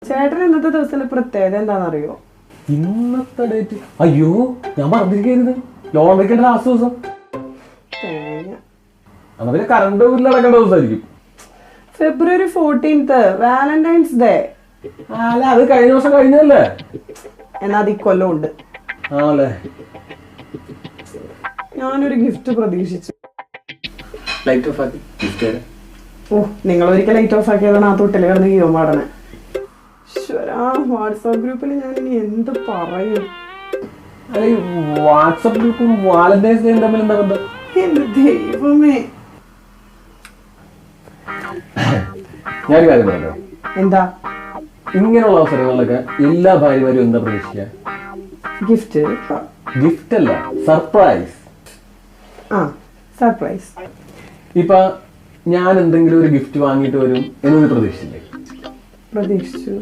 ചേട്ടൻ ഇന്നത്തെ ദിവസത്തിന്റെ പ്രത്യേകത എന്താണെന്നറിയോ? ഇന്നത്തെ ഡേറ്റ് അയ്യോ ഞാൻ പറഞ്ഞിരിക്കരുത്. ലോൺ വെക്കേണ്ട ലാസ്റ്റ് ദിവസം. എന്നാ പിന്നെ കറണ്ട് ബില്ല് അടക്കേണ്ട ദിവസമായിരിക്കും. February 14th, Valentine's Day. അല്ല അത് കഴിഞ്ഞ ദിവസം കഴിഞ്ഞല്ലേ? എന്നാ അത് ഇക്കൊല്ലം ഉണ്ട്. ആണല്ലേ? ഞാനൊരു ഗിഫ്റ്റ് പ്രതീക്ഷിച്ചു. ലൈറ്റ് ഓഫ് ആക്കി ഗിഫ്റ്റ്. ഓ, നിങ്ങൾ ഒരിക്കൽ ലൈറ്റ് ഓഫ് ആക്കിയതാണ് ആ തൊട്ടിൽ കിടന്ന് ഗീവം പാടണേ. വാട്സാപ്പ് ഗ്രൂപ്പിൽ ഞാൻ ഇനി എന്ത് പറയും? വാട്സാപ്പ് ഗ്രൂപ്പും വാലന്റൈൻസ് ഡേയും തമ്മിൽ എന്താ ബന്ധം? എന്റെ ദൈവമേ. ഞാനൊരു കാര്യം പറയട്ടെ. എന്താ? ഇങ്ങനെയുള്ള അവസരങ്ങളിലൊക്കെ എല്ലാ ഭാര്യമാരും എന്താ പ്രതീക്ഷിക്കുക? ഗിഫ്റ്റ്. ഗിഫ്റ്റ് അല്ല, സർപ്രൈസ്. സർപ്രൈസ്. ഇപ്പൊ ഞാൻ എന്തെങ്കിലും ഒരു ഗിഫ്റ്റ് വാങ്ങിയിട്ട് വരും എന്ന് പ്രതീക്ഷിച്ചില്ലേ? പ്രതീക്ഷിച്ചു.